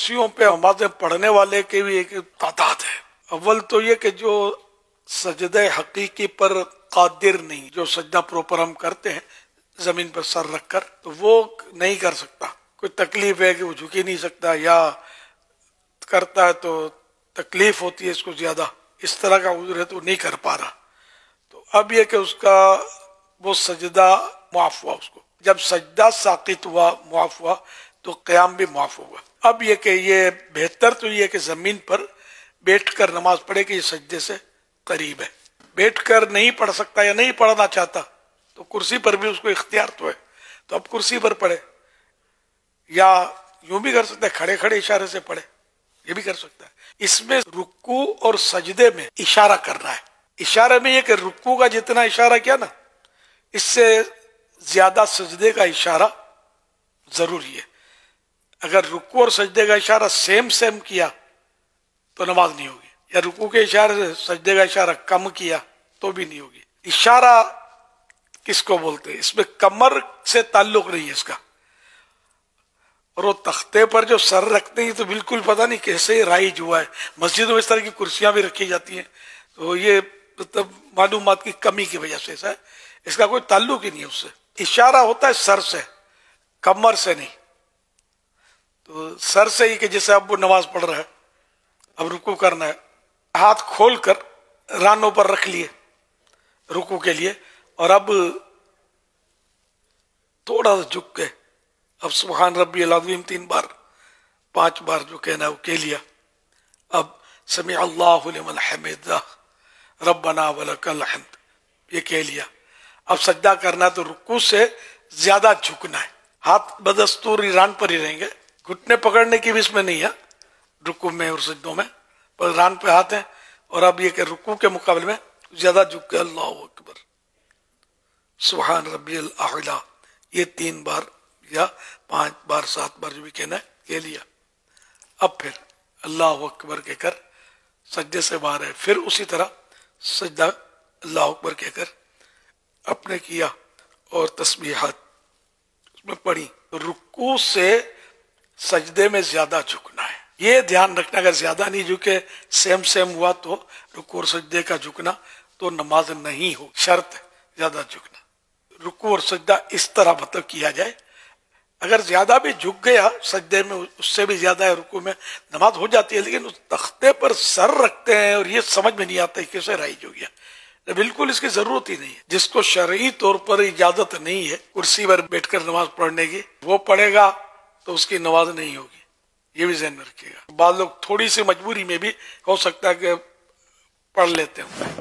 کرسیوں پہ نمازیں پڑھنے والے کی بھی ایک تعداد ہے۔ اول تو یہ کہ جو سجدہ حقیقی پر قادر نہیں، جو سجدہ پروپر ہم کرتے ہیں زمین پر سر رکھ کر، تو وہ نہیں کر سکتا۔ کوئی تکلیف ہے کہ وہ جھک ہی نہیں سکتا، یا کرتا ہے تو تکلیف ہوتی ہے اس کو زیادہ، اس طرح کا عذر ہے تو نہیں کر پا رہا۔ تو اب یہ کہ اس کا وہ سجدہ معاف ہوا، اس کو جب سجدہ ساقط ہوا، معاف ہوا، تو قیام بھی معاف ہوگا۔ اب یہ کہ یہ بہتر تو یہ کہ زمین پر بیٹھ کر نماز پڑھے کہ یہ سجدے سے قریب ہے۔ بیٹھ کر نہیں پڑھ سکتا یا نہیں پڑھنا چاہتا تو کرسی پر بھی اس کو اختیار تو ہے، تو اب کرسی پر پڑھے، یا یوں بھی کر سکتا ہے کھڑے کھڑے اشارے سے پڑھے، یہ بھی کر سکتا ہے۔ اس میں رکوع اور سجدے میں اشارہ کرنا ہے۔ اشارے میں یہ کہ رکوع کا جتنا اشارہ کیا نا، اس سے زیادہ سجدے کا اشارہ ضروری ہے۔ اگر رکوع اور سجدے کا اشارہ سیم کیا تو نماز نہیں ہوگی، یا رکوع کے اشارے سے سجدے کا اشارہ کم کیا تو بھی نہیں ہوگی۔ اشارہ کس کو بولتے ہیں؟ اس میں کمر سے تعلق نہیں ہے اس کا، اور وہ تختے پر جو سر رکھتے ہیں تو بالکل پتہ نہیں کیسے رائج ہوا ہے۔ مسجدوں میں اس طرح کی کرسیاں بھی رکھی جاتی ہیں، تو یہ مطلب معلومات کی کمی کی وجہ سے ایسا ہے، اس کا کوئی تعلق ہی نہیں ہے اس سے۔ اشارہ ہوتا ہے سر سے، کمر سے نہیں۔ تو سر سے ہی کہ جیسے اب وہ نماز پڑھ رہا ہے، اب رکوع کرنا ہے، ہاتھ کھول کر رانوں پر رکھ لیے رکوع کے لیے، اور اب تھوڑا سا جھک کے اب سبحان ربی العظیم 3 بار 5 بار جو کہنا ہے وہ کہہ لیا۔ اب سمع اللہ لمن حمدہ ربنا ولک الحمد یہ کہہ لیا۔ اب سجدہ کرنا ہے تو رکوع سے زیادہ جھکنا ہے، ہاتھ بدستور ران پر ہی رہیں گے، گھٹنے پکڑنے کی بھی اس میں نہیں ہے رکوع میں اور سجدوں میں، پر ران پہ ہاتھ ہیں۔ اور اب یہ کہ رکوع کے مقابلے میں زیادہ جھک کے اللہ اکبر سبحان ربی الاعلیٰ یہ 3 بار یا 5 بار 7 بار جو بھی کہنا ہے کہہ لیا۔ اب پھر اللہ اکبر کہہ کر سجدے سے باہر ہے، پھر اسی طرح سجدہ اللہ اکبر کہہ کر اپنے کیا اور تسبیحات اس میں پڑھی۔ رکوع سے سجدے میں زیادہ جھکنا ہے، یہ دھیان رکھنا، اگر زیادہ نہیں جھکے سیم ہوا تو رکوع اور سجدے کا جھکنا تو نماز نہیں ہو، شرط ہے زیادہ جھکنا۔ رکوع اور سجدہ اس طرح مطلب کیا جائے، اگر زیادہ بھی جھک گیا سجدے میں اس سے بھی زیادہ ہے رکوع میں، نماز ہو جاتی ہے، لیکن اس تختے پر سر رکھتے ہیں اور یہ سمجھ میں نہیں آتا کیسے رائج ہو گیا، بالکل اس کی ضرورت ہی نہیں ہے۔ جس کو شرعی طور پر اجازت نہیں ہے کرسی پر بیٹھ کر نماز پڑھنے کی، وہ پڑھے گا تو اس کی نماز نہیں ہوگی، یہ بھی ذہن میں رکھیے گا۔ بعض لوگ تھوڑی سی مجبوری میں بھی ہو سکتا ہے کہ پڑھ لیتے ہیں۔